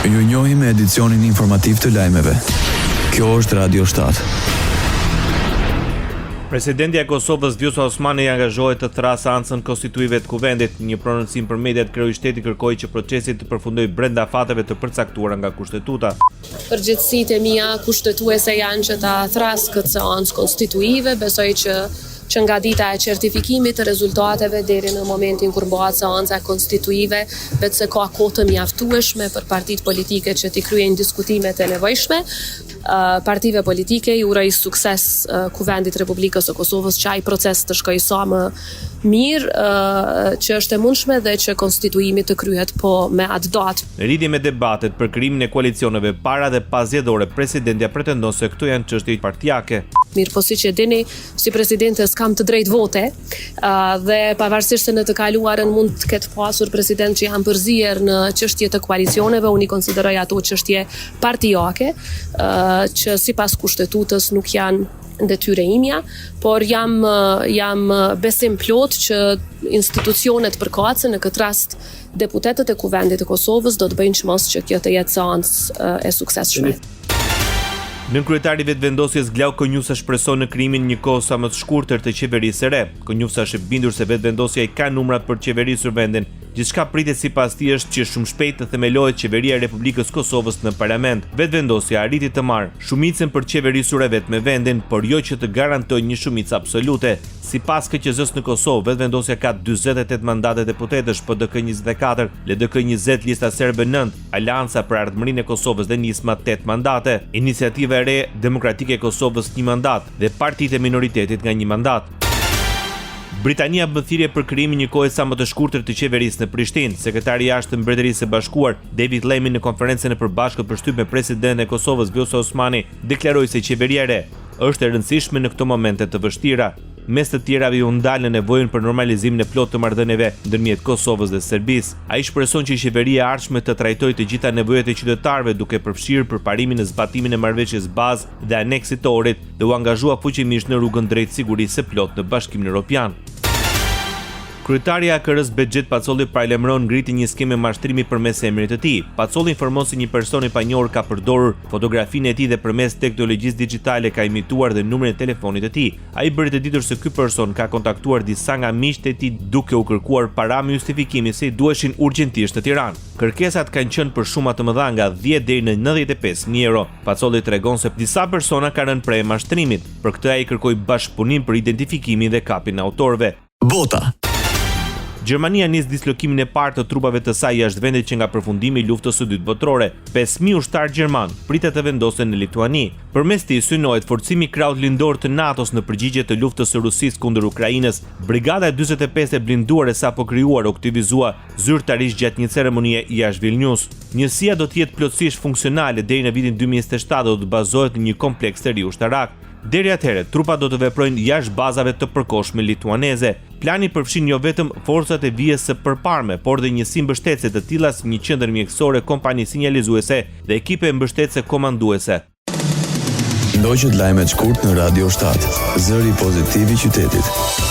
Ju njohim me edicionin informativ të lajmeve. Kjo është Radio 7. Presidentja e Kosovës Vjosa Osmani angazhohet të thrasë ancën konstituive të kuvendit. Një prononcim për mediat Kryeushteti kërkoi që procesi të përfundojë brenda fateve të përcaktuara nga kushtetuta. Përgjithësitë e mia kushtetuese janë që ta thrasë këtë seancë konstituive, besoj që nga dita e certifikimit të rezultateve deri në momentin kur bëhet seanca konstituive, vetë se ka kohë të mjaftueshme për partitë politike që t'i kryejnë diskutimet e nevojshme. Partive politike i uroj sukses Kuvendit Republikës së Kosovës që ai proces të shkojë sa më mirë, që është e mundshme dhe që konstituimi të kryhet me atë datë. Në lidhje me debatet për krijimin e koalicioneve para dhe pas zgjedhore, presidentja pretendon se këto janë çështje partijake. Mirë, po siç e dini, si presidente s'kam të drejtë vote, dhe pavarësisht se në të kaluarën mund të ketë pasur president që janë përzier në çështje të koalicioneve, unë i konsideroj ato çështje partijake, që sipas kushtetutës nuk janë detyre imja, por jam besim plot që institucionet përkatëse, në këtë rast deputetët e Kuvendit të Kosovës, do të bëjnë çmos që kjo të jetë seancë e suksesshme. Nën kryetari vetëvendosjes Glau Konjusa shpreson në krijimin një kohë sa më të shkurtër të qeverisë së re. Konjusa është bindur se vetëvendosja i ka numrat për qeverisur vendin. Gjithçka pritet sipas tij është që shumë shpejt të themelohet qeveria e Republikës Kosovës në parlament. Vetëvendosja arriti të marrë shumicën për qeverisur e vet me vendin, por jo që të garantojë një shumicë absolute. Sipas KQZ-s në Kosovë, vetëvendosja ka 48 mandate deputetësh, PDK 24, LDK 20, Lista Serbe 9, Alianca për Ardhmërinë e Kosovës dhe Nisma 8 mandate, Iniciativa e Re Demokratike e Kosovës 1 mandat dhe partitë e minoritetit nga 1 mandat. Britania bën thirrje për krijimin një kohe sa më të shkurtër të qeverisë në Prishtinë. Sekretari i Jashtëm të Mbretërisë së Bashkuar, David Lammy, në konferencën e përbashkët për shtyp me presidentin e Kosovës Vjosa Osmani, deklaroi se qeveria e re është e rëndësishme në këto momente të vështira. Mes të tjerave u ndal në nevojën për normalizimin e plotë të marrëdhënieve ndërmjet Kosovës dhe Serbisë. Ai shpreson që qeveria e ardhshme të trajtojë të gjitha nevojat e qytetarëve duke përfshirë përparimin në zbatimin e marrëveshjes bazë dhe aneksit të orit dhe u angazhua fuqimisht në rrugën drejt sigurisë së plotë në Bashkimin Evropian. Kryetari i AKR-s Bexhet Pacolli paralajmëron ngritjen një skeme mashtrimi përmes emrit të tij. Pacolli informon se një person i panjohur ka përdorur fotografinë e tij dhe përmes teknologjisë digjitale ka imituar dhe numrin e telefonit të tij. Ai bëri të ditur se ky person ka kontaktuar disa nga miqtë e tij duke u kërkuar para me justifikimin se i duheshin urgjentisht në Tiranë. Kërkesat kanë qenë për shuma të mëdha nga 10 deri në 95.000 euro. Pacolli tregon se disa persona kanë rënë prej mashtrimit. Për këtë ai kërkoi bashkëpunim për identifikimin dhe kapjen e autorëve. Bota. Gjermania nis dislokimin e parë të trupave të saj jashtë vendit që nga përfundimi i luftës së dytë botërore. 5.000 ushtarë gjerman pritet të vendosen në Lituani. Përmes tij synohet forcimi krahut lindor të NATO-s në përgjigje të luftës së Rusisë kundër Ukrainës. Brigada e 45 e blinduar e sapo krijuar u aktivizua zyrtarisht gjatë një ceremonie jashtë Vilnius. Njësia do të jetë plotësisht funksionale deri në vitin 2027 dhe do të bazohet në një kompleks të ri ushtarak. Deri atëherë, trupat do të veprojnë jashtë bazave të përkohshme lituaneze. Plani përfshin jo vetëm forcat e vijës së përparme, por dhe njësi mbështetëse të tilla si një qendër mjekësore, kompani sinjalizuese dhe ekipe mbështetëse komanduese. Ndoqët lajmet shkurt në Radio 7, zëri pozitiv i qytetit.